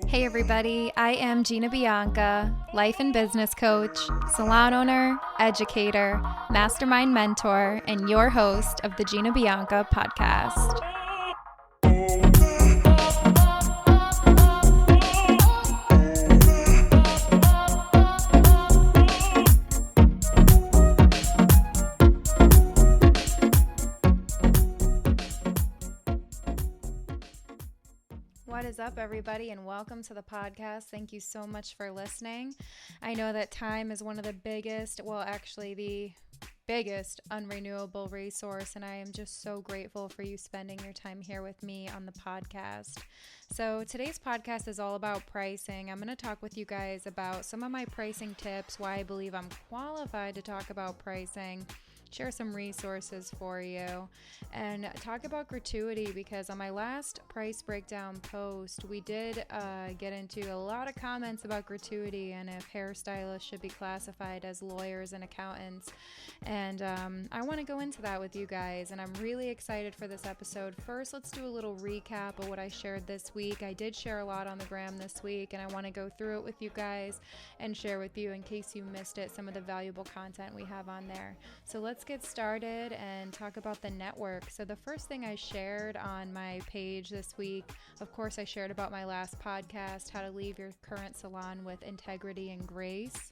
Hey everybody, I am Gina Bianca, life and business coach, salon owner, educator, mastermind mentor, and your host of the Gina Bianca Podcast. What is up, everybody, and welcome to the podcast. Thank you so much for listening. I know that time is one of the biggest, the biggest unrenewable resource, and I am just so grateful for you spending your time here with me on the podcast. So today's podcast is all about pricing. I'm going to talk with you guys about some of my pricing tips, why I believe I'm qualified to talk about pricing, share some resources for you, and talk about gratuity, because on my last price breakdown post, we did get into a lot of comments about gratuity and if hairstylists should be classified as lawyers and accountants. And I want to go into that with you guys, and I'm really excited for this episode. First, let's do a little recap of what I shared this week. I did share a lot on the gram this week, and I want to go through it with you guys and share with you, in case you missed it, some of the valuable content we have on there. So let's get started and talk about the network. So the first thing I shared on my page this week, of course, I shared about my last podcast, How to Leave Your Current Salon with Integrity and Grace.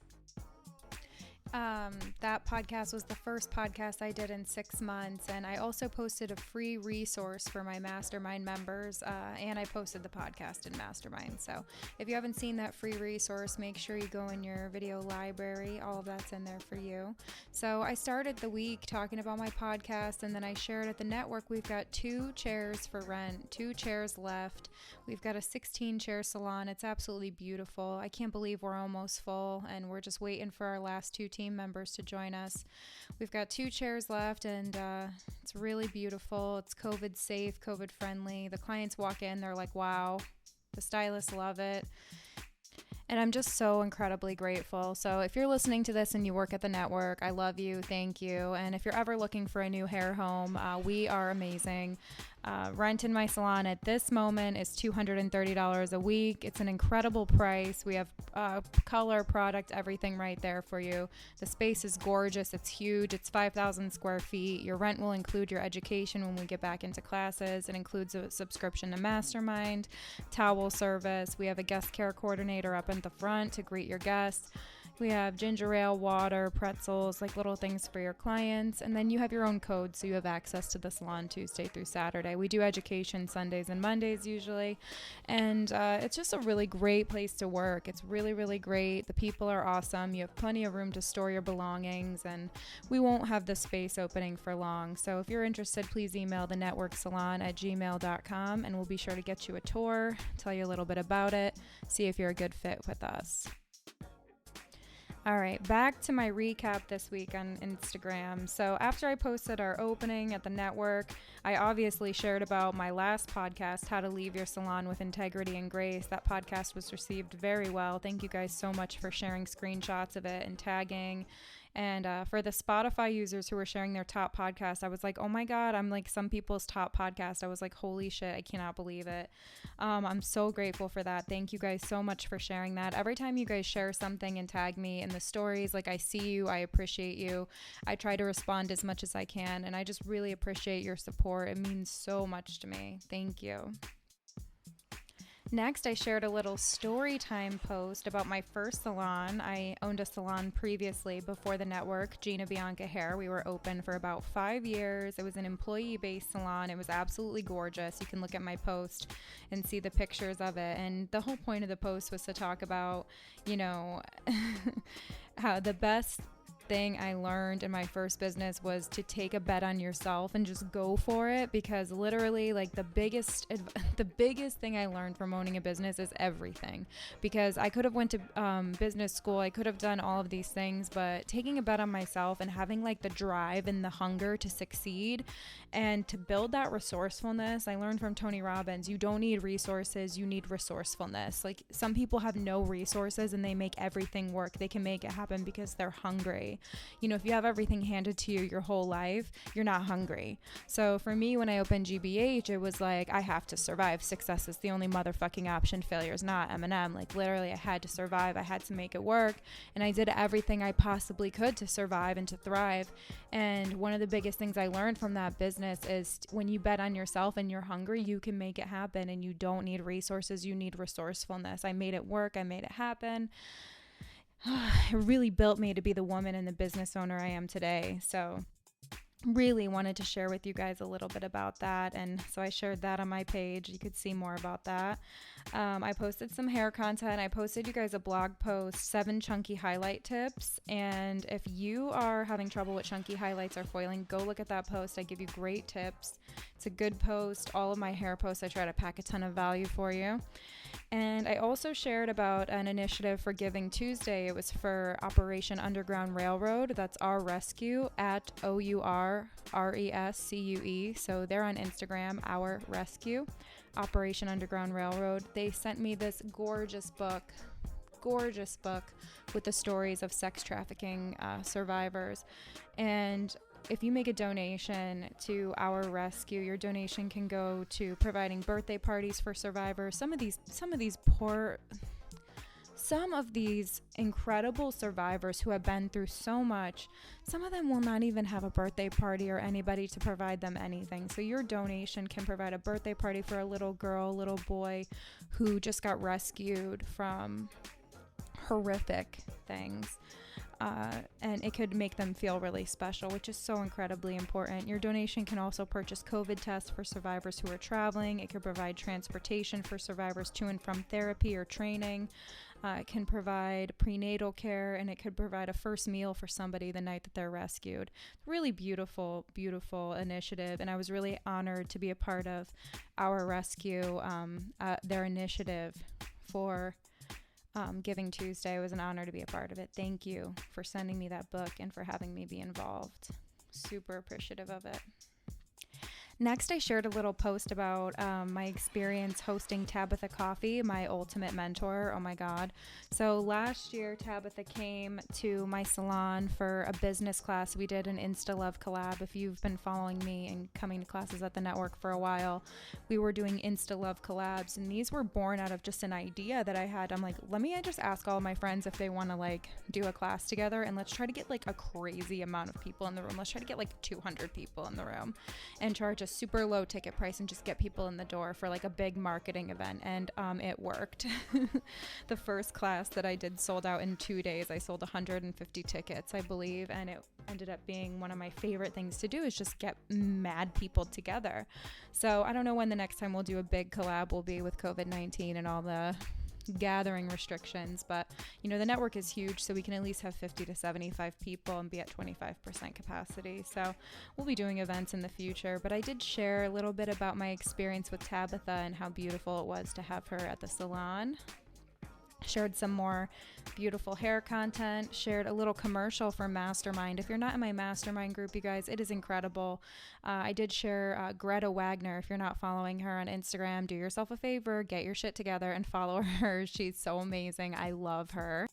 That podcast was the first podcast I did in 6 months, and I also posted a free resource for my mastermind members, and I posted the podcast in Mastermind. So if you haven't seen that free resource, make sure you go in your video library. All of that's in there for you. So I started the week talking about my podcast, and then I shared at the network we've got 2 chairs for rent, 2 chairs left. We've got a 16-chair salon. It's absolutely beautiful. I can't believe we're almost full, and we're just waiting for our last 2 team members to join us. We've got 2 chairs left, and it's really beautiful. It's COVID safe, COVID friendly. The clients walk in, they're like, wow. The stylists love it. And I'm just so incredibly grateful. So if you're listening to this and you work at the network, I love you. Thank you. And if you're ever looking for a new hair home, we are amazing. Rent in my salon at this moment is $230 a week. It's an incredible price. We have color, product, everything right there for you. The space is gorgeous. It's huge. It's 5,000 square feet. Your rent will include your education when we get back into classes. It includes a subscription to Mastermind, towel service. We have a guest care coordinator up in the front to greet your guests. We have ginger ale, water, pretzels, like little things for your clients. And then you have your own code, so you have access to the salon Tuesday through Saturday. We do education Sundays and Mondays usually. And it's just a really great place to work. It's really, really great. The people are awesome. You have plenty of room to store your belongings, and we won't have the space opening for long. So if you're interested, please email the networksalon@gmail.com, and we'll be sure to get you a tour, tell you a little bit about it, see if you're a good fit with us. All right, back to my recap this week on Instagram. So after I posted our opening at the network, I obviously shared about my last podcast, How to Leave Your Salon with Integrity and Grace. That podcast was received very well. Thank you guys so much for sharing screenshots of it and tagging. And for the Spotify users who were sharing their top podcast, I was like, oh my God, I'm like some people's top podcast. I was like, holy shit, I cannot believe it. I'm so grateful for that. Thank you guys so much for sharing that. Every time you guys share something and tag me in the stories, like I see you, I appreciate you. I try to respond as much as I can, and I just really appreciate your support. It means so much to me. Thank you. Next, I shared a little story time post about my first salon. I owned a salon previously before the network, Gina Bianca Hair. We were open for about 5 years. It was an employee-based salon. It was absolutely gorgeous. You can look at my post and see the pictures of it. And the whole point of the post was to talk about, how the best thing I learned in my first business was to take a bet on yourself and just go for it, because literally like the biggest thing I learned from owning a business is everything, because I could have went to business school, I could have done all of these things, but taking a bet on myself and having like the drive and the hunger to succeed And to build that resourcefulness, I learned from Tony Robbins, you don't need resources, you need resourcefulness. Like, some people have no resources and they make everything work. They can make it happen because they're hungry. You know, if you have everything handed to you your whole life, you're not hungry. So for me, when I opened GBH, it was like, I have to survive. Success is the only motherfucking option. Failure is not. Eminem. Like, literally, I had to survive. I had to make it work. And I did everything I possibly could to survive and to thrive. And one of the biggest things I learned from that business is when you bet on yourself and you're hungry, you can make it happen, and you don't need resources. You need resourcefulness. I made it work. I made it happen. It really built me to be the woman and the business owner I am today. So really wanted to share with you guys a little bit about that. And so I shared that on my page. You could see more about that. I posted some hair content. I posted you guys a blog post, 7 chunky highlight tips. And if you are having trouble with chunky highlights or foiling, go look at that post. I give you great tips. It's a good post. All of my hair posts, I try to pack a ton of value for you. And I also shared about an initiative for Giving Tuesday. It was for Operation Underground Railroad. That's Our Rescue, at OURRESCUE. So they're on Instagram, Our Rescue, Operation Underground Railroad. They sent me this gorgeous book with the stories of sex trafficking survivors. And if you make a donation to Our Rescue, your donation can go to providing birthday parties for survivors. Some of these incredible survivors who have been through so much, some of them will not even have a birthday party or anybody to provide them anything. So your donation can provide a birthday party for a little girl, little boy who just got rescued from horrific things. And it could make them feel really special, which is so incredibly important. Your donation can also purchase COVID tests for survivors who are traveling. It could provide transportation for survivors to and from therapy or training. It can provide prenatal care, and it could provide a first meal for somebody the night that they're rescued. Really beautiful, beautiful initiative, and I was really honored to be a part of Our Rescue, their initiative for Giving Tuesday. It was an honor to be a part of it. Thank you for sending me that book and for having me be involved. Super appreciative of it. Next, I shared a little post about my experience hosting Tabitha Coffee, my ultimate mentor. Oh my God. So last year, Tabitha came to my salon for a business class. We did an Insta Love collab. If you've been following me and coming to classes at the network for a while, we were doing Insta Love collabs, and these were born out of just an idea that I had. I'm like, let me just ask all of my friends if they want to like do a class together, and let's try to get like a crazy amount of people in the room. Let's try to get like 200 people in the room and charge a super low ticket price and just get people in the door for like a big marketing event. And it worked. The first class that I did sold out in 2 days. I sold 150 tickets, I believe, and it ended up being one of my favorite things to do, is just get mad people together. So I don't know when the next time we'll do a big collab will be with COVID-19 and all the gathering restrictions, but you know, the network is huge, so we can at least have 50 to 75 people and be at 25% capacity. So we'll be doing events in the future, but I did share a little bit about my experience with Tabitha and how beautiful it was to have her at the salon. Shared some more beautiful hair content, shared a little commercial for Mastermind. If you're not in my Mastermind group, you guys, it is incredible. I did share Greta Wagner. If you're not following her on Instagram, do yourself a favor, get your shit together and follow her. She's so amazing. I love her.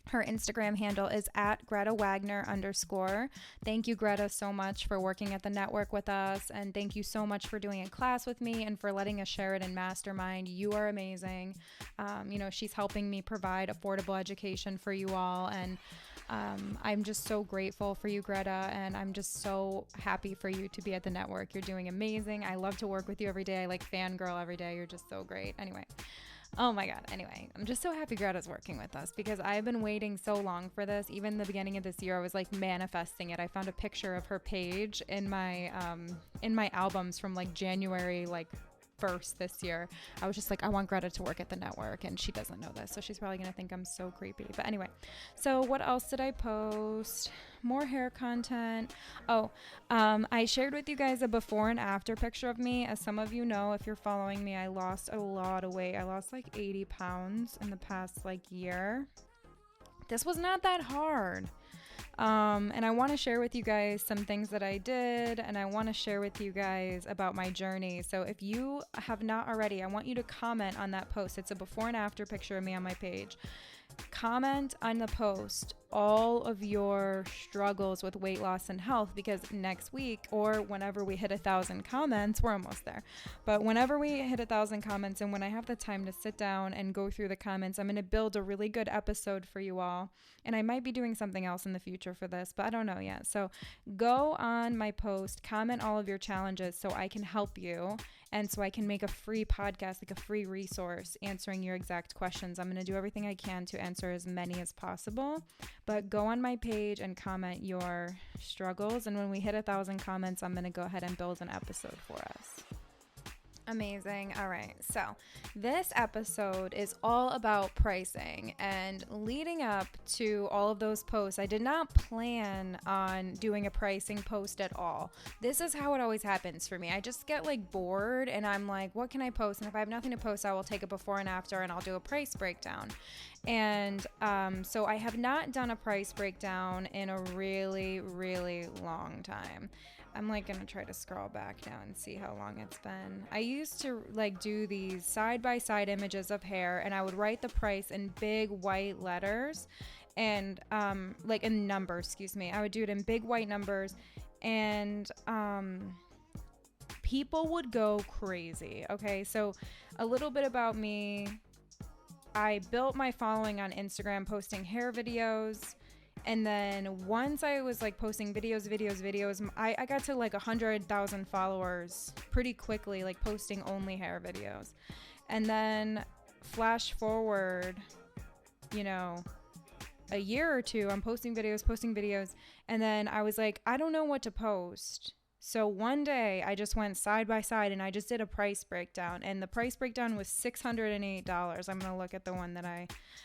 Her Instagram handle is at Greta Wagner _. Thank you, Greta, so much for working at the network with us. And thank you so much for doing a class with me and for letting us share it in Mastermind. You are amazing. You know, she's helping me provide affordable education for you all. And I'm just so grateful for you, Greta. And I'm just so happy for you to be at the network. You're doing amazing. I love to work with you every day. I like fangirl every day. You're just so great. Anyway. Oh my God. Anyway, I'm just so happy Greta's working with us because I've been waiting so long for this. Even the beginning of this year, I was like manifesting it. I found a picture of her page in my albums from like January, like 1st this year. I was just like, I want Greta to work at the network, and she doesn't know this, so she's probably gonna think I'm so creepy. But anyway, so what else did I post? More hair content. I shared with you guys a before and after picture of me. As some of you know, if you're following me, I lost a lot of weight. I lost like 80 pounds in the past like year. This was not that hard. And I want to share with you guys some things that I did, and I want to share with you guys about my journey. So if you have not already, I want you to comment on that post. It's a before and after picture of me on my page. Comment on the post all of your struggles with weight loss and health, because next week, or whenever we hit 1,000 comments, we're almost there, but whenever we hit 1,000 comments and when I have the time to sit down and go through the comments, I'm going to build a really good episode for you all. And I might be doing something else in the future for this, but I don't know yet. So go on my post, comment all of your challenges so I can help you, and so I can make a free podcast, like a free resource answering your exact questions. I'm going to do everything I can to answer as many as possible, but go on my page and comment your struggles. And when we hit 1,000 comments, I'm going to go ahead and build an episode for us. Amazing. All right. So this episode is all about pricing, and leading up to all of those posts, I did not plan on doing a pricing post at all. This is how it always happens for me. I just get like bored and I'm like, what can I post? And if I have nothing to post, I will take a before and after and I'll do a price breakdown. And so I have not done a price breakdown in a really, really long time. I'm like going to try to scroll back now and see how long it's been. I used to like do these side-by-side images of hair, and I would write the price in big white letters and like in numbers, excuse me. I would do it in big white numbers, and people would go crazy. Okay, so a little bit about me. I built my following on Instagram posting hair videos. And then once I was like posting videos, I got to like 100,000 followers pretty quickly, like posting only hair videos. And then flash forward, you know, a year or two, I'm posting videos. And then I was like, I don't know what to post. So one day I just went side by side and I just did a price breakdown, and the price breakdown was $608. I'm going to look at the one that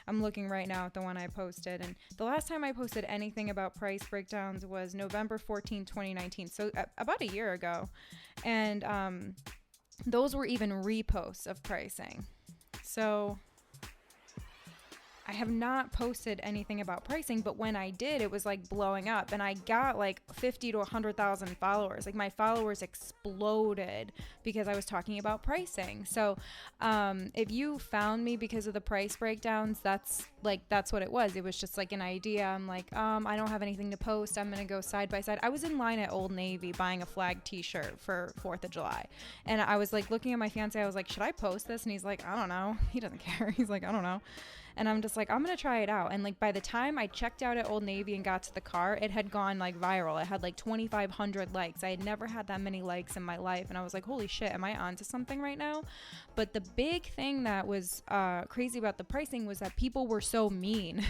I'm looking right now at the one I posted. And the last time I posted anything about price breakdowns was November 14, 2019. So about a year ago. And those were even reposts of pricing. So I have not posted anything about pricing, but when I did, it was like blowing up, and I got like 50 to 100,000 followers. Like my followers exploded because I was talking about pricing. So if you found me because of the price breakdowns, that's what it was. It was just like an idea. I'm like, I don't have anything to post. I'm going to go side by side. I was in line at Old Navy buying a flag t-shirt for 4th of July. And I was like looking at my fiance. I was like, should I post this? And he's like, I don't know. He doesn't care. He's like, I don't know. And I'm just like, I'm going to try it out. And like by the time I checked out at Old Navy and got to the car, it had gone like viral. It had like 2,500 likes. I had never had that many likes in my life. And I was like, holy shit, am I onto something right now? But the big thing that was crazy about the pricing was that people were so mean.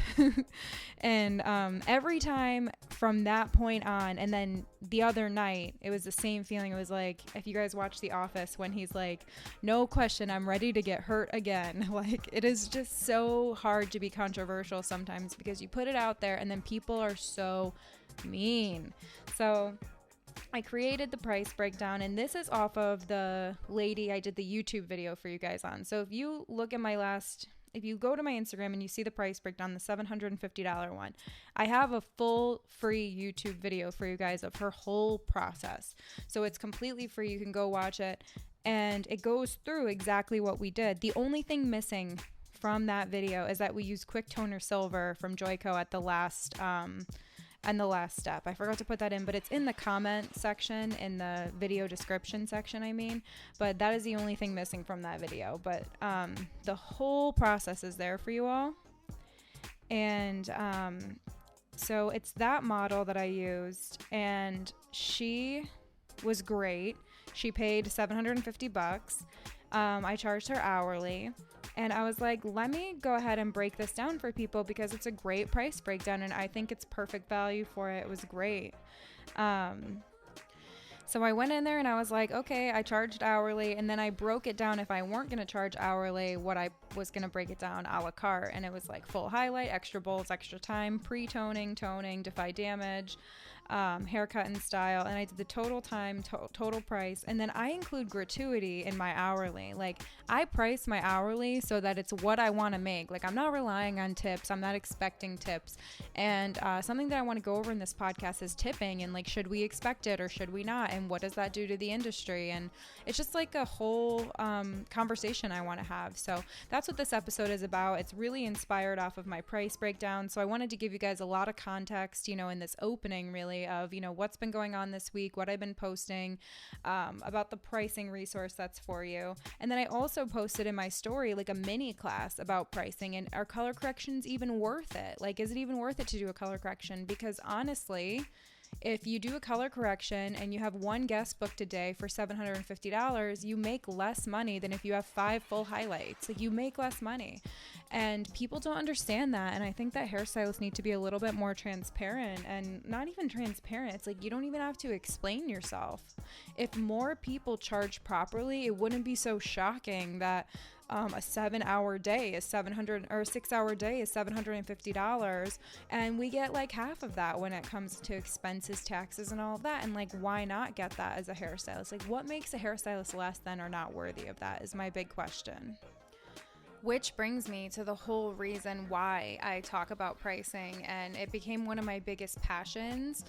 And every time from that point on, and then the other night, it was the same feeling. It was like, if you guys watch The Office, when he's like, no question, I'm ready to get hurt again. Like, it is just so hard to be controversial sometimes because you put it out there and then people are so mean. So I created the price breakdown, and this is off of the lady I did the YouTube video for you guys on. So if you look at if you go to my Instagram and you see the price breakdown, the $750 one, I have a full free YouTube video for you guys of her whole process. So it's completely free. You can go watch it, and it goes through exactly what we did. The only thing missing from that video is that we used Quick Toner Silver from Joico at the last step. I forgot to put that in, but it's in the comment section, in the video description section, I mean. But that is the only thing missing from that video. But the whole process is there for you all. And so it's that model that I used, and she was great. She paid $750. I charged her hourly. And I was like, let me go ahead and break this down for people because it's a great price breakdown and I think it's perfect value for it. It was great. So I went in there and I was like, okay, I charged hourly, and then I broke it down if I weren't going to charge hourly, what I was going to break it down a la carte, and it was like full highlight, extra bolds, extra time, pre-toning, toning, defy damage, haircut and style, and I did the total time, total price, and then I include gratuity in my hourly. Like, I price my hourly so that it's what I want to make. Like, I'm not relying on tips, I'm not expecting tips. And something that I want to go over in this podcast is tipping, and like, should we expect it or should we not, and what does that do to the industry? And it's just like a whole conversation I want to have. So that's what this episode is about. It's really inspired off of my price breakdown, so I wanted to give you guys a lot of context, you know, in this opening, really, of, you know, what's been going on this week, what I've been posting, about the pricing resource that's for you. And then I also posted in my story like a mini class about pricing, and are color corrections even worth it? Like, is it even worth it to do a color correction? Because honestly, if you do a color correction and you have one guest booked a day for $750, you make less money than if you have 5 full highlights. Like, you make less money. And people don't understand that. And I think that hairstylists need to be a little bit more transparent, and not even transparent. It's like, you don't even have to explain yourself. If more people charge properly, it wouldn't be so shocking that a 7-hour day is $700, or a 6-hour day is $750, and we get like half of that when it comes to expenses, taxes, and all of that. And like, why not get that as a hairstylist? Like, what makes a hairstylist less than or not worthy of that is my big question. Which brings me to the whole reason why I talk about pricing, and it became one of my biggest passions.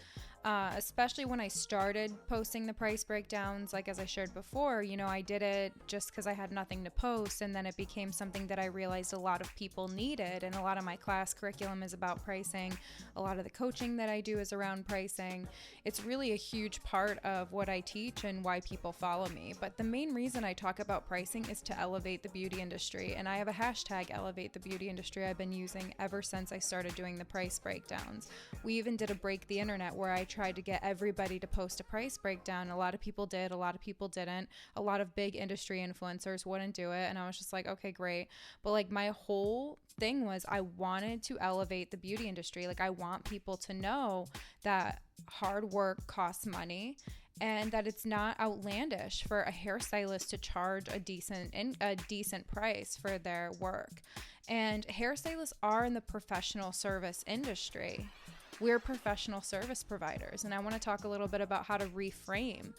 Especially when I started posting the price breakdowns. Like, as I shared before, you know, I did it just because I had nothing to post, and then it became something that I realized a lot of people needed, and a lot of my class curriculum is about pricing. A lot of the coaching that I do is around pricing. It's really a huge part of what I teach and why people follow me. But the main reason I talk about pricing is to elevate the beauty industry, and I have a hashtag elevate the beauty industry I've been using ever since I started doing the price breakdowns. We even did a break the internet where I tried to get everybody to post a price breakdown. A lot of people did, a lot of people didn't. A lot of big industry influencers wouldn't do it, and I was just like, okay, great. But like, my whole thing was, I wanted to elevate the beauty industry. Like, I want people to know that hard work costs money, and that it's not outlandish for a hairstylist to charge a decent price for their work. And hairstylists are in the professional service industry. We're professional service providers, and I want to talk a little bit about how to reframe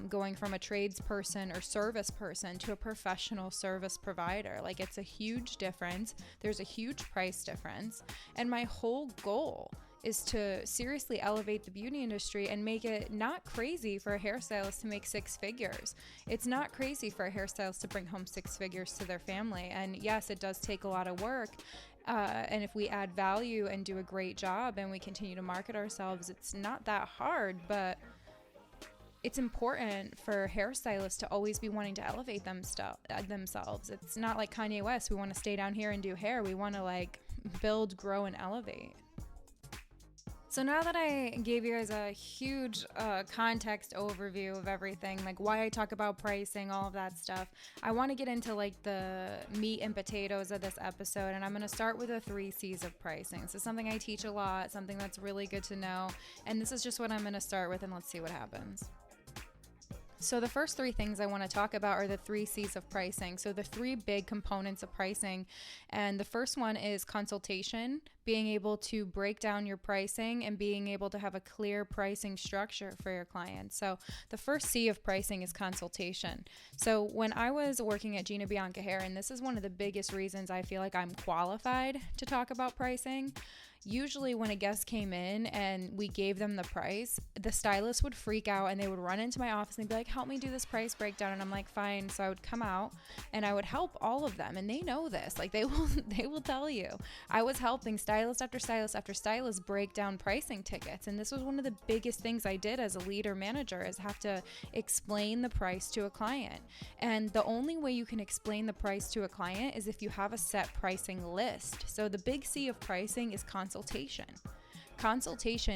going from a tradesperson or service person to a professional service provider. Like, it's a huge difference. There's a huge price difference, and my whole goal is to seriously elevate the beauty industry and make it not crazy for a hairstylist to make 6 figures. It's not crazy for a hairstylist to bring home 6 figures to their family. And yes, it does take a lot of work. And if we add value and do a great job and we continue to market ourselves, it's not that hard. But it's important for hairstylists to always be wanting to elevate themselves. It's not like Kanye West. We want to stay down here and do hair. We want to like build, grow, and elevate. So now that I gave you guys a huge context overview of everything, like why I talk about pricing, all of that stuff, I want to get into like the meat and potatoes of this episode, and I'm going to start with the 3 C's of pricing. So something I teach a lot, something that's really good to know, and this is just what I'm going to start with, and let's see what happens. So the first 3 things I want to talk about are the 3 C's of pricing. So the 3 big components of pricing. And the first one is consultation, being able to break down your pricing and being able to have a clear pricing structure for your clients. So the first C of pricing is consultation. So when I was working at Gina Bianca Hair, and this is one of the biggest reasons I feel like I'm qualified to talk about pricing, usually when a guest came in and we gave them the price, the stylist would freak out and they would run into my office and be like, help me do this price breakdown. And I'm like, fine. So I would come out and I would help all of them. And they know this, like they will tell you. I was helping stylist after stylist after stylist break down pricing tickets. And this was one of the biggest things I did as a leader manager, is have to explain the price to a client. And the only way you can explain the price to a client is if you have a set pricing list. So the big C of pricing is consultation.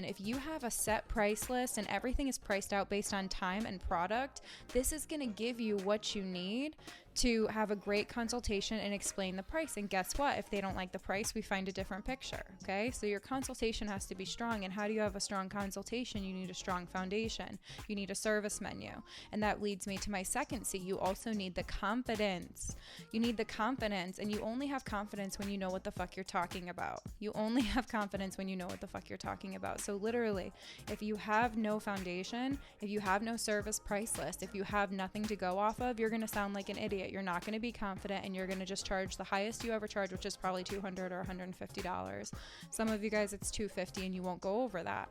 If you have a set price list and everything is priced out based on time and product, this is going to give you what you need to have a great consultation and explain the price. And guess what? If they don't like the price, we find a different picture. Okay. So your consultation has to be strong. And how do you have a strong consultation? You need a strong foundation. You need a service menu. And that leads me to my second C. You also need the confidence. You need the confidence, and you only have confidence when you know what the fuck you're talking about. You only have confidence when you know what the fuck you're talking about. So literally, if you have no foundation, if you have no service price list, if you have nothing to go off of, you're going to sound like an idiot. You're not going to be confident, and you're going to just charge the highest you ever charge, which is probably $200 or $150. Some of you guys, it's $250, and you won't go over that.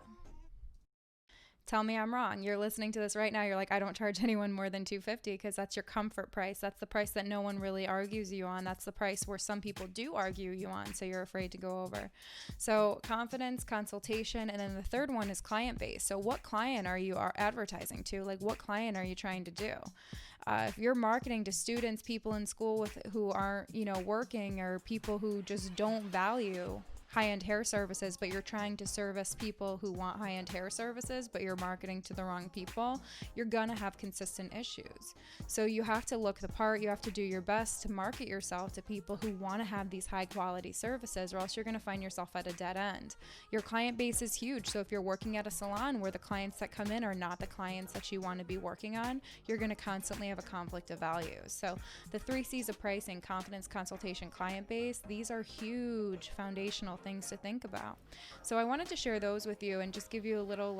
Tell me I'm wrong. You're listening to this right now. You're like, I don't charge anyone more than $250 because that's your comfort price. That's the price that no one really argues you on. That's the price where some people do argue you on, so you're afraid to go over. So confidence, consultation, and then the third one is client base. So what client are you advertising to? Like, what client are you trying to do? If you're marketing to students, people in school who aren't, working, or people who just don't value high-end hair services, but you're trying to service people who want high-end hair services, but you're marketing to the wrong people, you're gonna have consistent issues. So you have to look the part. You have to do your best to market yourself to people who want to have these high-quality services, or else you're gonna find yourself at a dead end. Your client base is huge. So if you're working at a salon where the clients that come in are not the clients that you want to be working on, you're gonna constantly have a conflict of values. So the 3 C's of pricing: confidence, consultation, client base, these are huge foundational things to think about. So I wanted to share those with you and just give you a little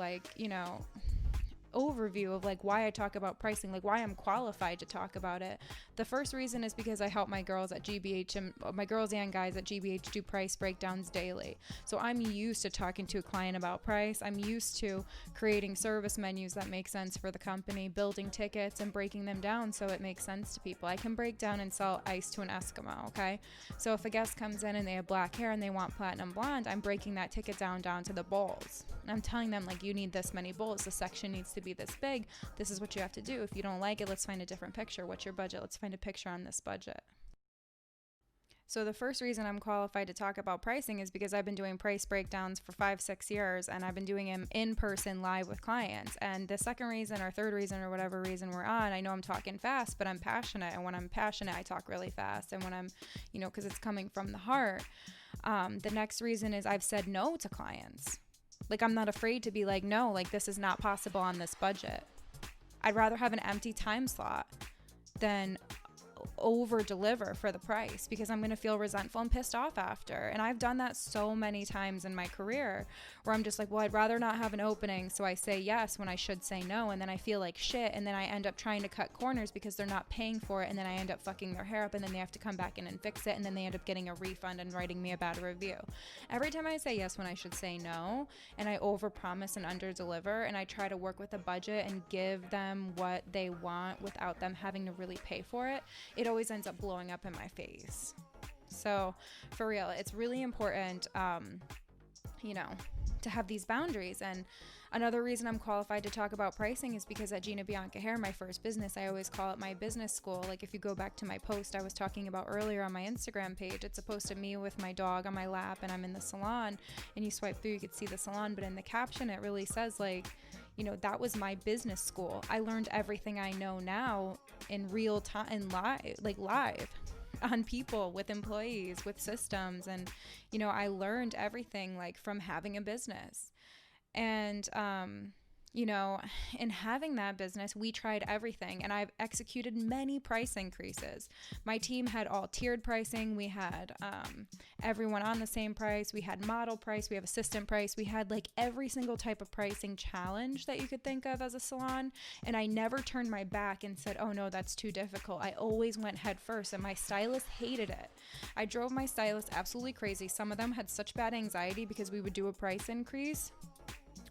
overview of why I talk about pricing, why I'm qualified to talk about it. The first reason is because I help my girls at GBH, and my girls and guys at GBH do price breakdowns daily. So I'm used to talking to a client about price. I'm used to creating service menus that make sense for the company, building tickets and breaking them down so it makes sense to people. I can break down and sell ice to an Eskimo, okay? So if a guest comes in and they have black hair and they want platinum blonde, I'm breaking that ticket down to the bowls. And I'm telling them, you need this many bowls. The section needs to be this big. This is what you have to do. If you don't like it, let's find a different picture. What's your budget? Let's find a picture on this budget. So the first reason I'm qualified to talk about pricing is because I've been doing price breakdowns for 5-6 years, and I've been doing them in person live with clients. And the second reason or third reason or whatever reason we're on, I know I'm talking fast, but I'm passionate. And when I'm passionate, I talk really fast. And when I'm, because it's coming from the heart. The next reason is I've said no to clients. I'm not afraid to be no, this is not possible on this budget. I'd rather have an empty time slot than over deliver for the price, because I'm going to feel resentful and pissed off after. And I've done that so many times in my career where I'm just I'd rather not have an opening, so I say yes when I should say no, and then I feel like shit, and then I end up trying to cut corners because they're not paying for it, and then I end up fucking their hair up, and then they have to come back in and fix it, and then they end up getting a refund and writing me a bad review. Every time I say yes when I should say no, and I overpromise and underdeliver, and I try to work with a budget and give them what they want without them having to really pay for it, it always ends up blowing up in my face. So for real, it's really important, to have these boundaries. And another reason I'm qualified to talk about pricing is because at Gina Bianca Hair, my first business, I always call it my business school. If you go back to my post I was talking about earlier on my Instagram page, it's a post of me with my dog on my lap, and I'm in the salon, and you swipe through, you could see the salon, but in the caption it really says that was my business school. I learned everything I know now in real time, live on people, with employees, with systems. And, I learned everything from having a business. And, in having that business, we tried everything, and I've executed many price increases. My team had all tiered pricing. We had everyone on the same price. We had model price. We have assistant price. We had every single type of pricing challenge that you could think of as a salon. And I never turned my back and said, oh no, that's too difficult. I always went head first, and my stylist hated it. I drove my stylist absolutely crazy. Some of them had such bad anxiety because we would do a price increase,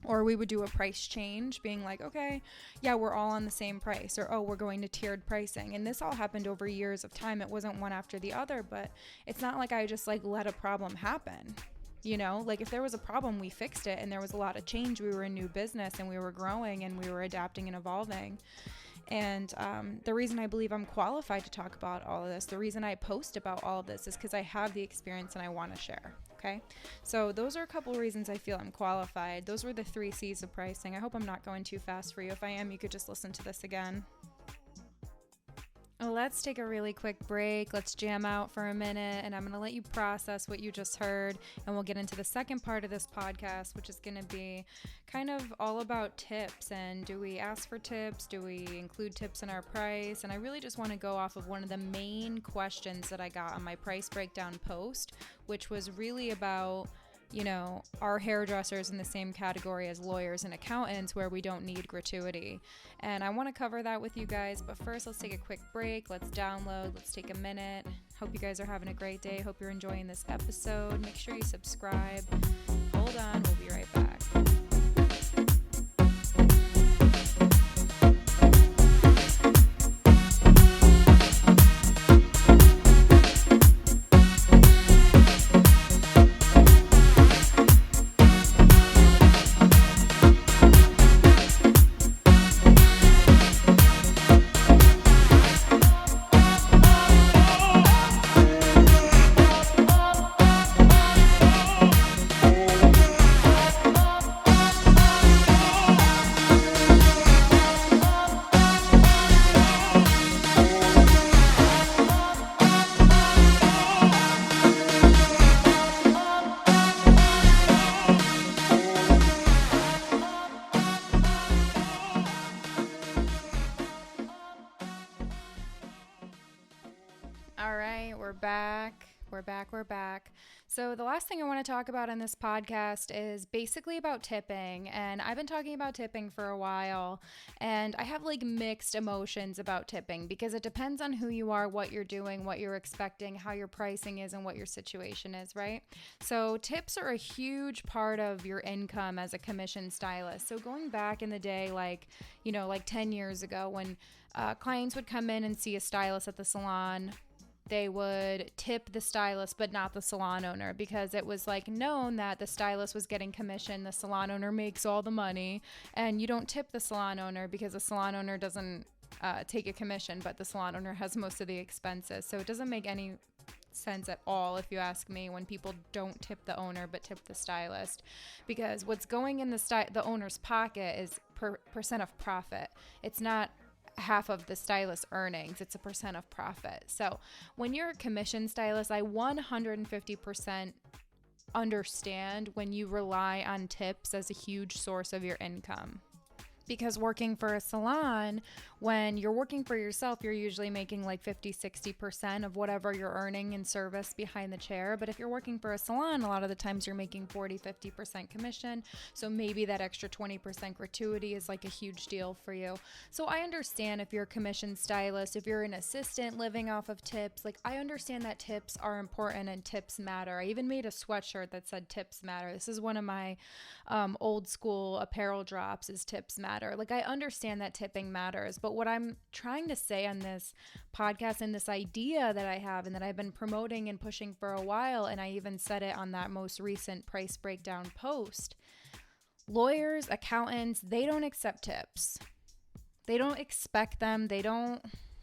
or we would do a price change, being okay, yeah, we're all on the same price, or, oh, we're going to tiered pricing. And this all happened over years of time. It wasn't one after the other, but it's not I just let a problem happen. If there was a problem, we fixed it, and there was a lot of change. We were a new business, and we were growing, and we were adapting and evolving. And the reason I believe I'm qualified to talk about all of this, the reason I post about all of this, is because I have the experience and I want to share. Okay, so those are a couple reasons I feel I'm qualified. Those were the 3 C's of pricing. I hope I'm not going too fast for you. If I am, you could just listen to this again. Let's take a really quick break. Let's jam out for a minute, and I'm going to let you process what you just heard, and we'll get into the second part of this podcast, which is going to be kind of all about tips. And do we ask for tips? Do we include tips in our price? And I really just want to go off of one of the main questions that I got on my price breakdown post, which was really about, are hairdressers in the same category as lawyers and accountants where we don't need gratuity? And I want to cover that with you guys, but first let's take a quick break. Let's download. Let's take a minute. Hope you guys are having a great day. Hope you're enjoying this episode. Make sure you subscribe. Hold on. We'll be right back. All right, we're back. We're back. So the last thing I want to talk about on this podcast is basically about tipping. And I've been talking about tipping for a while, and I have mixed emotions about tipping because it depends on who you are, what you're doing, what you're expecting, how your pricing is, and what your situation is, right? So tips are a huge part of your income as a commission stylist. So going back in the day, 10 years ago when clients would come in and see a stylist at the salon, they would tip the stylist but not the salon owner, because it was known that the stylist was getting commission, the salon owner makes all the money, and you don't tip the salon owner because the salon owner doesn't take a commission, but the salon owner has most of the expenses. So it doesn't make any sense at all, if you ask me, when people don't tip the owner but tip the stylist, because what's going in the owner's pocket is percent of profit. It's not half of the stylist earnings, it's a percent of profit. So when you're a commission stylist, I 150% understand when you rely on tips as a huge source of your income. Because working for a salon, when you're working for yourself, you're usually making 50-60% of whatever you're earning in service behind the chair. But if you're working for a salon, a lot of the times you're making 40-50% commission. So maybe that extra 20% gratuity is a huge deal for you. So I understand if you're a commission stylist, if you're an assistant living off of tips, I understand that tips are important and tips matter. I even made a sweatshirt that said tips matter. This is one of my old school apparel drops, is tips matter. I understand that tipping matters, but what I'm trying to say on this podcast and this idea that I have and that I've been promoting and pushing for a while, and I even said it on that most recent price breakdown post, lawyers, accountants, they don't accept tips. They don't expect them.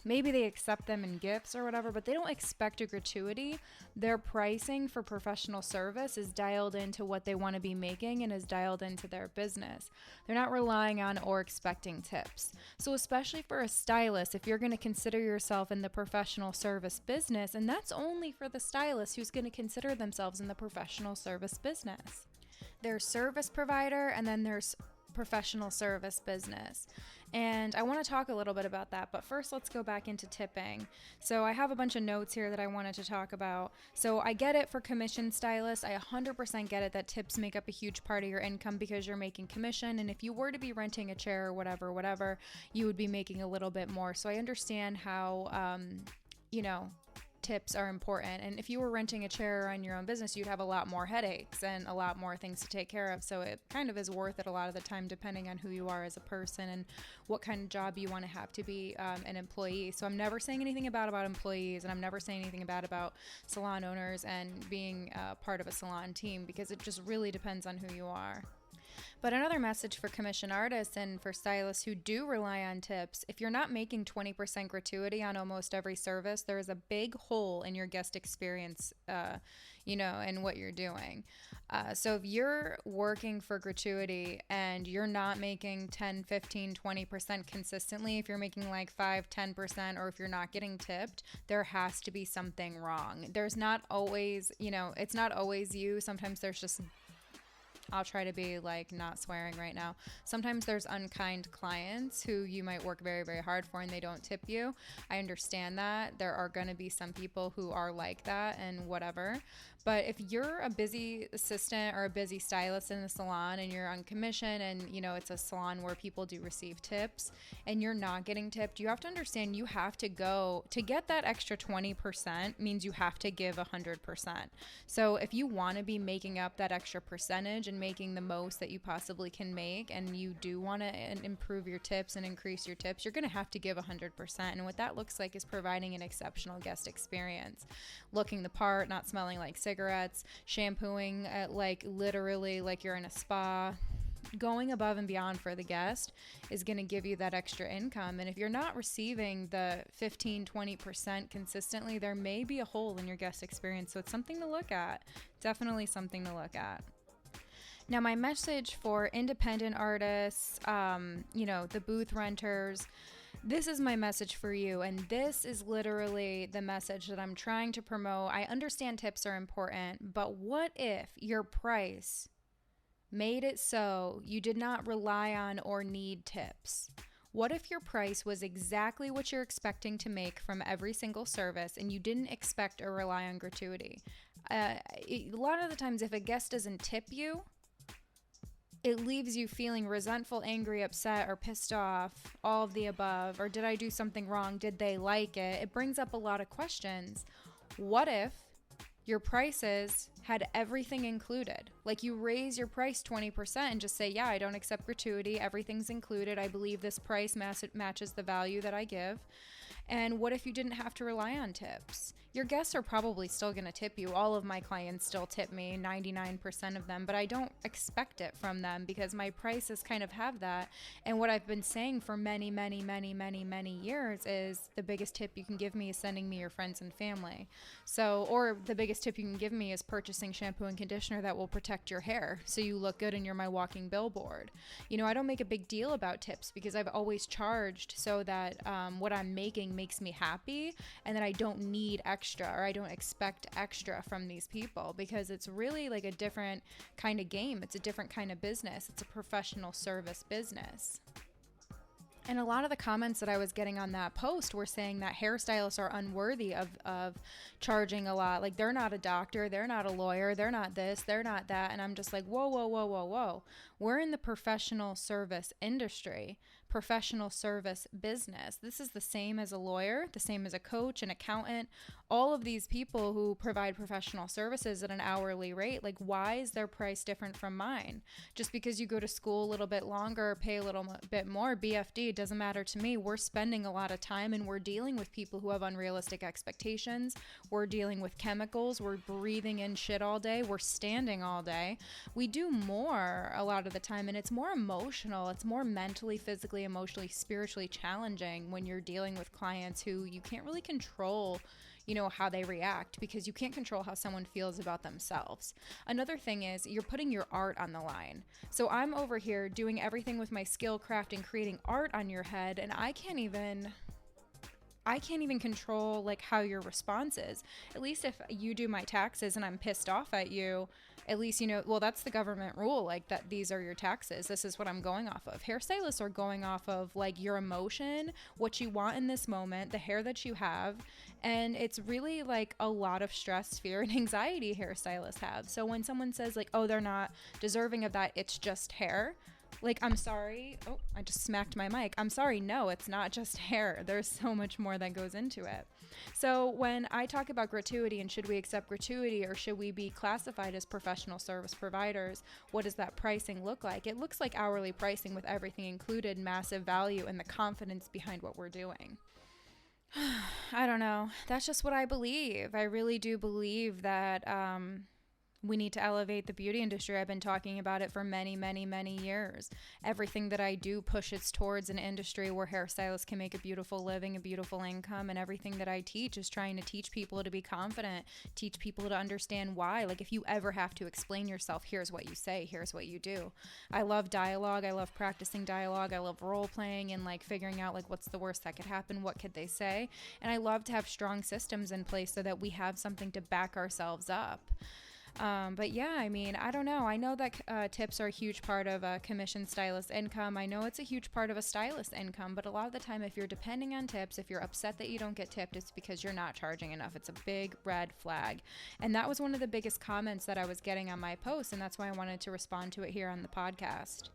Maybe they accept them in gifts or whatever, but they don't expect a gratuity. Their pricing for professional service is dialed into what they want to be making and is dialed into their business. They're not relying on or expecting tips. So especially for a stylist, if you're going to consider yourself in the professional service business, and that's only for the stylist who's going to consider themselves in the professional service business. There's service provider, and then there's professional service business. And I want to talk a little bit about that, but first let's go back into tipping. So I have a bunch of notes here that I wanted to talk about. So I get it for commission stylists. I 100% get it that tips make up a huge part of your income because you're making commission. And if you were to be renting a chair or whatever, you would be making a little bit more. So I understand how, tips are important. And if you were renting a chair or on your own business, you'd have a lot more headaches and a lot more things to take care of. So it kind of is worth it a lot of the time, depending on who you are as a person and what kind of job you want to have to be an employee. So I'm never saying anything bad about employees, and I'm never saying anything bad about salon owners and being part of a salon team, because it just really depends on who you are. But another message for commission artists and for stylists who do rely on tips, if you're not making 20% gratuity on almost every service, there is a big hole in your guest experience, and what you're doing. So if you're working for gratuity and you're not making 10, 15, 20% consistently, if you're making like 5, 10%, or if you're not getting tipped, there has to be something wrong. There's not always, it's not always you. Sometimes there's just, I'll try to be like not swearing right now. Sometimes there's unkind clients who you might work very, very hard for and they don't tip you. I understand that. There are going to be some people who are like that and whatever. But if you're a busy assistant or a busy stylist in a salon and you're on commission and, it's a salon where people do receive tips and you're not getting tipped, you have to understand you have to go to get that extra 20% means you have to give 100%. So if you want to be making up that extra percentage and making the most that you possibly can make, and you do want to improve your tips and increase your tips, you're going to have to give 100%. And what that looks like is providing an exceptional guest experience, looking the part, not smelling like cigarettes, shampooing like literally like you're in a spa. Going above and beyond for the guest is going to give you that extra income. And if you're not receiving the 15, 20% consistently, there may be a hole in your guest experience. So it's something to look at. Definitely something to look at. Now, my message for independent artists, the booth renters, this is my message for you. And this is literally the message that I'm trying to promote. I understand tips are important, but what if your price made it so you did not rely on or need tips? What if your price was exactly what you're expecting to make from every single service and you didn't expect or rely on gratuity? A lot of the times, if a guest doesn't tip you, it leaves you feeling resentful, angry, upset, or pissed off, all of the above. Or did I do something wrong? Did they like it? It brings up a lot of questions. What if your prices had everything included? Like you raise your price 20% and just say, yeah, I don't accept gratuity. Everything's included. I believe this price matches the value that I give. And what if you didn't have to rely on tips? Your guests are probably still going to tip you. All of my clients still tip me, 99% of them, but I don't expect it from them because my prices kind of have that. And what I've been saying for many, many, many, many, many years is the biggest tip you can give me is sending me your friends and family. So, or the biggest tip you can give me is purchasing shampoo and conditioner that will protect your hair so you look good and you're my walking billboard. I don't make a big deal about tips because I've always charged so that what I'm making makes me happy and that I don't need extra or I don't expect extra from these people, because it's really like a different kind of game. It's a different kind of business. It's a professional service business. And a lot of the comments that I was getting on that post were saying that hairstylists are unworthy of charging a lot. Like, they're not a doctor, they're not a lawyer, they're not this, they're not that. And I'm just like, whoa, whoa, whoa, whoa, whoa. We're in the professional service industry, professional service business. This is the same as a lawyer, the same as a coach, an accountant, all of these people who provide professional services at an hourly rate. Like, why is their price different from mine? Just because you go to school a little bit longer, pay a little bit more, BFD, it doesn't matter to me. We're spending a lot of time and we're dealing with people who have unrealistic expectations. We're dealing with chemicals. We're breathing in shit all day. We're standing all day. We do more a lot of the time, and it's more emotional. It's more mentally, physically, emotionally, spiritually challenging when you're dealing with clients who you can't really control how they react, because you can't control how someone feels about themselves. Another thing is you're putting your art on the line. So I'm over here doing everything with my skill, craft, and creating art on your head, and I can't even control like how your response is. At least if you do my taxes and I'm pissed off at you, at least, well, that's the government rule, like that these are your taxes. This is what I'm going off of. Hairstylists are going off of like your emotion, what you want in this moment, the hair that you have. And it's really like a lot of stress, fear, and anxiety hairstylists have. So when someone says like, oh, they're not deserving of that, it's just hair. Like, I'm sorry. Oh, I just smacked my mic. I'm sorry. No, it's not just hair. There's so much more that goes into it. So when I talk about gratuity and should we accept gratuity or should we be classified as professional service providers, what does that pricing look like? It looks like hourly pricing with everything included, massive value, and the confidence behind what we're doing. I don't know. That's just what I believe. I really do believe that We need to elevate the beauty industry. I've been talking about it for many, many, many years. Everything that I do pushes towards an industry where hairstylists can make a beautiful living, a beautiful income, and everything that I teach is trying to teach people to be confident, teach people to understand why. Like, if you ever have to explain yourself, here's what you say, here's what you do. I love dialogue. I love practicing dialogue. I love role playing and like figuring out like what's the worst that could happen, what could they say. And I love to have strong systems in place so that we have something to back ourselves up. But yeah, I mean, I don't know. I know that tips are a huge part of a commission stylist income. I know it's a huge part of a stylist income, but a lot of the time, if you're depending on tips, if you're upset that you don't get tipped, it's because you're not charging enough. It's a big red flag. And that was one of the biggest comments that I was getting on my post, and that's why I wanted to respond to it here on the podcast.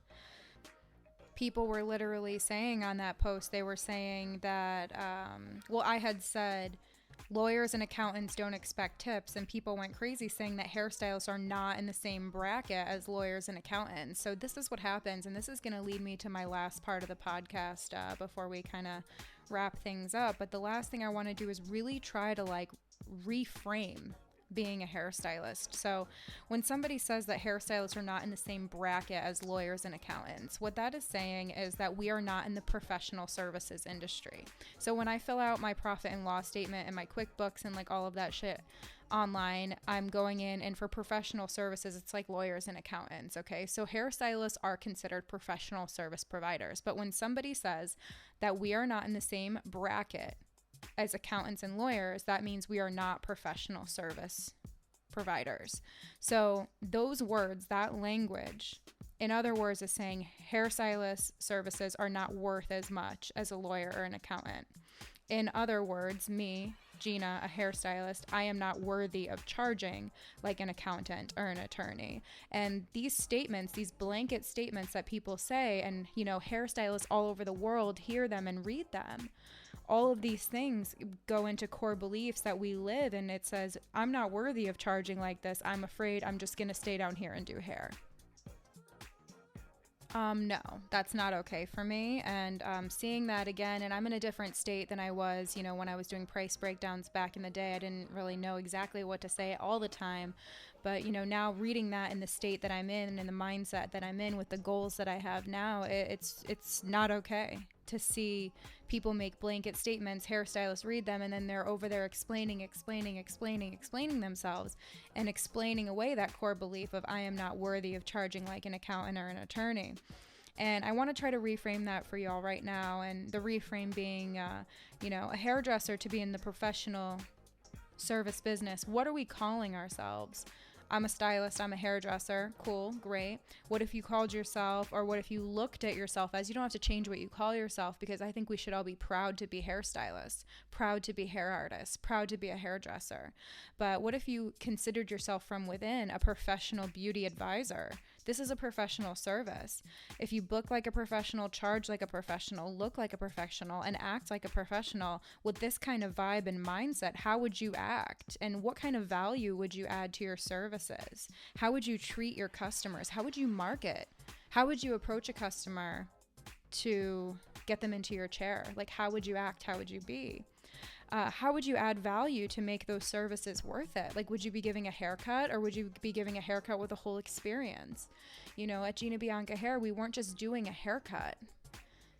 People were literally saying on that post, they were saying that, I had said, lawyers and accountants don't expect tips, and people went crazy saying that hairstylists are not in the same bracket as lawyers and accountants. So this is what happens, and this is going to lead me to my last part of the podcast before we kind of wrap things up. But the last thing I want to do is really try to like reframe being a hairstylist. So when somebody says that hairstylists are not in the same bracket as lawyers and accountants, what that is saying is that we are not in the professional services industry. So when I fill out my profit and loss statement and my QuickBooks and like all of that shit online, I'm going in, and for professional services, it's like lawyers and accountants. Okay. So hairstylists are considered professional service providers. But when somebody says that we are not in the same bracket as accountants and lawyers, that means we are not professional service providers. So those words, that language, in other words, is saying hairstylist services are not worth as much as a lawyer or an accountant. In other words, me, Gina, a hairstylist, I am not worthy of charging like an accountant or an attorney. And these statements, these blanket statements that people say, and you know, hairstylists all over the world hear them and read them. All of these things go into core beliefs that we live, and it says, I'm not worthy of charging like this. I'm afraid I'm just going to stay down here and do hair. No, that's not okay for me. And seeing that again, and I'm in a different state than I was, you know, when I was doing price breakdowns back in the day. I didn't really know exactly what to say all the time. But, you know, now reading that in the state that I'm in and the mindset that I'm in with the goals that I have now, it's not okay to see people make blanket statements, hairstylists read them, and then they're over there explaining themselves and explaining away that core belief of I am not worthy of charging like an accountant or an attorney. And I want to try to reframe that for y'all right now. And the reframe being, a hairdresser to be in the professional service business. What are we calling ourselves? I'm a stylist, I'm a hairdresser. Cool, great. What if you called yourself, or what if you looked at yourself as, you don't have to change what you call yourself, because I think we should all be proud to be hairstylists, proud to be hair artists, proud to be a hairdresser. But what if you considered yourself from within a professional beauty advisor? This is a professional service. If you book like a professional, charge like a professional, look like a professional, and act like a professional with this kind of vibe and mindset, how would you act? And what kind of value would you add to your services? How would you treat your customers? How would you market? How would you approach a customer to get them into your chair? Like, how would you act? How would you be? How would you add value to make those services worth it? Like, would you be giving a haircut, or would you be giving a haircut with a whole experience? You know, at Gina Bianca Hair, we weren't just doing a haircut.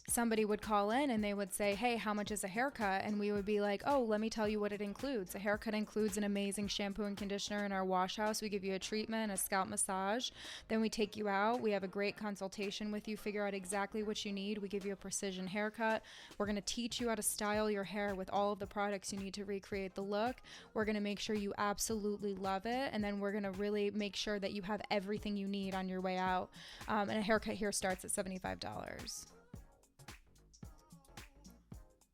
Somebody would call in and they would say, hey, how much is a haircut? And we would be like, oh, let me tell you what it includes. A haircut includes an amazing shampoo and conditioner in our wash house. We give you a treatment, a scalp massage. Then we take you out. We have a great consultation with you, figure out exactly what you need. We give you a precision haircut. We're going to teach you how to style your hair with all of the products you need to recreate the look. We're going to make sure you absolutely love it. And then we're going to really make sure that you have everything you need on your way out. And a haircut here starts at $75.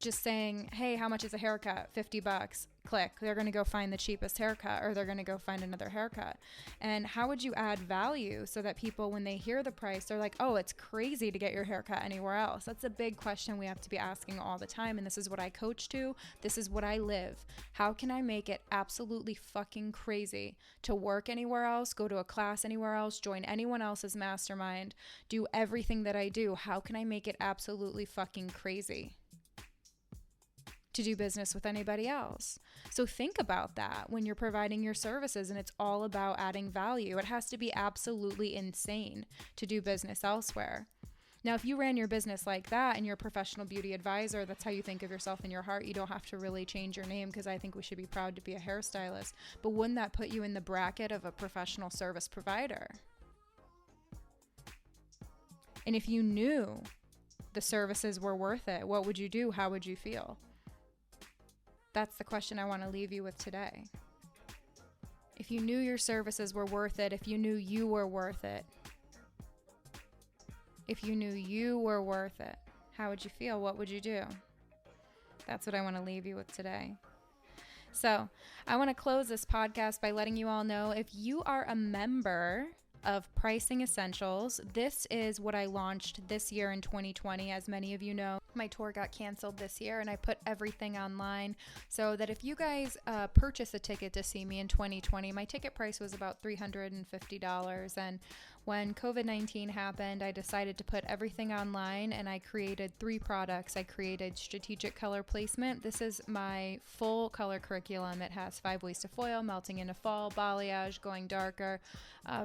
Just saying, hey, how much is a haircut? $50. Click. They're going to go find the cheapest haircut, or they're going to go find another haircut. And how would you add value so that people, when they hear the price, they're like, oh, it's crazy to get your haircut anywhere else? That's a big question we have to be asking all the time. And this is what I coach to. This is what I live. How can I make it absolutely fucking crazy to work anywhere else, go to a class anywhere else, join anyone else's mastermind, do everything that I do? How can I make it absolutely fucking crazy? to do business with anybody else. So think about that when you're providing your services, and it's all about adding value. It has to be absolutely insane to do business elsewhere. Now, if you ran your business like that and you're a professional beauty advisor, that's how you think of yourself in your heart. You don't have to really change your name, because I think we should be proud to be a hairstylist. But wouldn't that put you in the bracket of a professional service provider? And if you knew the services were worth it, what would you do? How would you feel? That's the question I want to leave you with today. If you knew your services were worth it, if you knew you were worth it, if you knew you were worth it, how would you feel? What would you do? That's what I want to leave you with today. So I want to close this podcast by letting you all know, if you are a member of Pricing Essentials, this is what I launched this year in 2020. As many of you know, my tour got canceled this year, and I put everything online so that if you guys purchase a ticket to see me in 2020, my ticket price was about $350. And when COVID-19 happened, I decided to put everything online, and I created 3 products. I created strategic color placement. This is my full color curriculum. It has 5 ways to foil, melting into fall, balayage, going darker,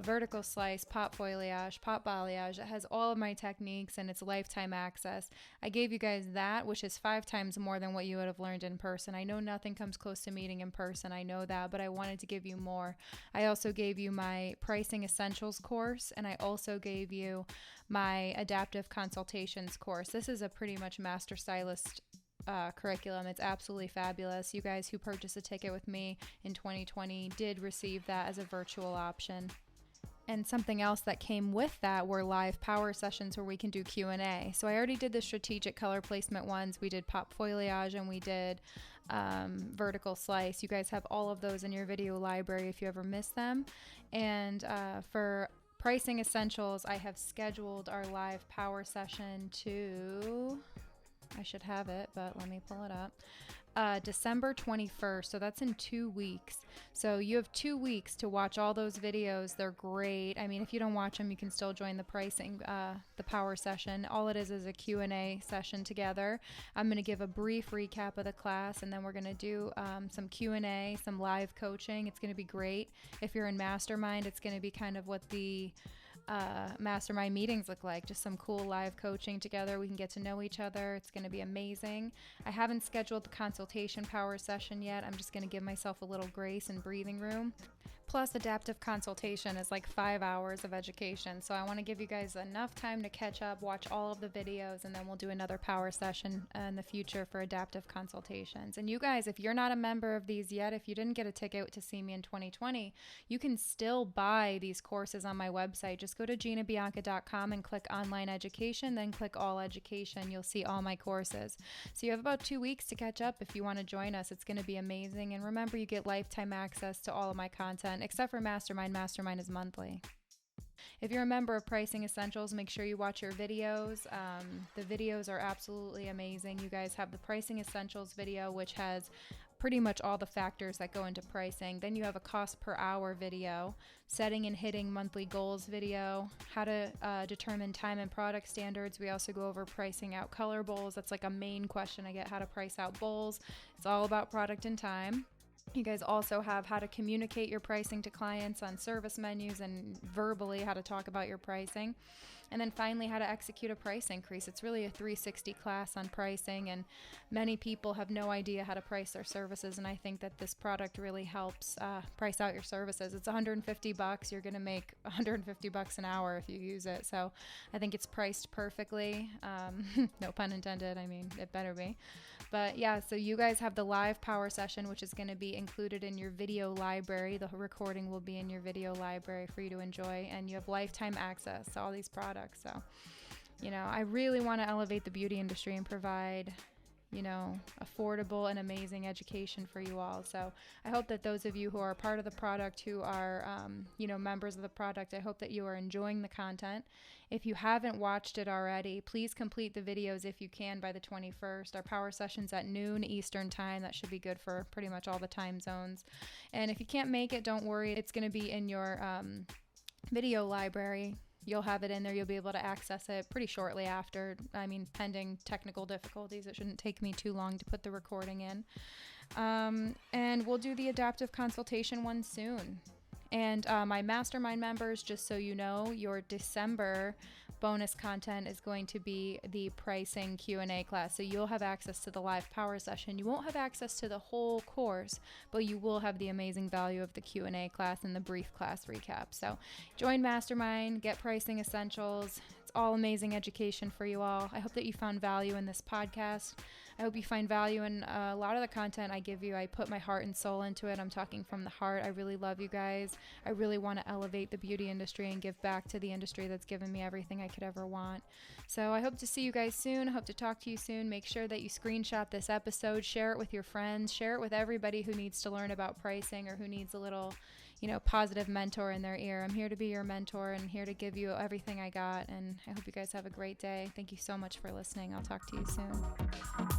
vertical slice, pop foliage, pop balayage. It has all of my techniques, and it's lifetime access. I gave you guys that, which is 5 times more than what you would have learned in person. I know nothing comes close to meeting in person. I know that, but I wanted to give you more. I also gave you my Pricing Essentials course, and I also gave you my Adaptive Consultations course. This is a pretty much master stylist curriculum. It's absolutely fabulous. You guys who purchased a ticket with me in 2020 did receive that as a virtual option. And something else that came with that were live power sessions where we can do Q&A. So I already did the strategic color placement ones. We did pop foliage, and we did vertical slice. You guys have all of those in your video library if you ever miss them. And for Pricing Essentials, I have scheduled our live power session to, I should have it, but let me pull it up, December 21st. So that's in 2 weeks. So you have 2 weeks to watch all those videos. They're great. I mean, if you don't watch them, you can still join the the power session. All it is a Q&A session together. I'm going to give a brief recap of the class, and then we're going to do some Q&A, some live coaching. It's going to be great. If you're in Mastermind, it's going to be kind of what the mastermind meetings look like. Just some cool live coaching together. We can get to know each other. It's going to be amazing. I haven't scheduled the consultation power session yet. I'm just going to give myself a little grace and breathing room. Plus, adaptive consultation is like 5 hours of education. So I want to give you guys enough time to catch up, watch all of the videos, and then we'll do another power session in the future for adaptive consultations. And you guys, if you're not a member of these yet, if you didn't get a ticket to see me in 2020, you can still buy these courses on my website. Just go to ginabianca.com and click online education, then click all education. You'll see all my courses. So you have about 2 weeks to catch up if you want to join us. It's going to be amazing. And remember, you get lifetime access to all of my content. Except for Mastermind. Mastermind is monthly. If you're a member of Pricing Essentials, make sure you watch your videos. The videos are absolutely amazing. You guys have the Pricing Essentials video, which has pretty much all the factors that go into pricing. Then you have a cost per hour video, setting and hitting monthly goals video, how to determine time and product standards. We also go over pricing out color bowls. That's like a main question I get, how to price out bowls. It's all about product and time. You guys also have how to communicate your pricing to clients on service menus, and verbally how to talk about your pricing. And then finally, how to execute a price increase. It's really a 360 class on pricing, and many people have no idea how to price their services, and I think that this product really helps price out your services. It's $150. You're going to make $150 an hour if you use it. So I think it's priced perfectly. No pun intended. I mean, it better be. But yeah, so you guys have the live power session, which is going to be included in your video library. The recording will be in your video library for you to enjoy, and you have lifetime access to all these products. So, I really want to elevate the beauty industry and provide, affordable and amazing education for you all. So I hope that those of you who are part of the product, who are, members of the product, I hope that you are enjoying the content. If you haven't watched it already, please complete the videos if you can by the 21st. Our power session's at noon Eastern time. That should be good for pretty much all the time zones. And if you can't make it, don't worry. It's going to be in your video library. you'll have it in there. You'll be able to access it pretty shortly after. I mean, pending technical difficulties, it shouldn't take me too long to put the recording in. And we'll do the adaptive consultation one soon. And my mastermind members, just so you know, your December bonus content is going to be the pricing Q&A class. So you'll have access to the live power session. You won't have access to the whole course, but you will have the amazing value of the Q&A class and the brief class recap. So join Mastermind, get pricing essentials. It's all amazing education for you all. I hope that you found value in this podcast. I hope you find value in a lot of the content I give you. I put my heart and soul into it. I'm talking from the heart. I really love you guys. I really want to elevate the beauty industry and give back to the industry that's given me everything I could ever want. So I hope to see you guys soon. I hope to talk to you soon. Make sure that you screenshot this episode, share it with your friends, share it with everybody who needs to learn about pricing or who needs a little, positive mentor in their ear. I'm here to be your mentor and here to give you everything I got. And I hope you guys have a great day. Thank you so much for listening. I'll talk to you soon.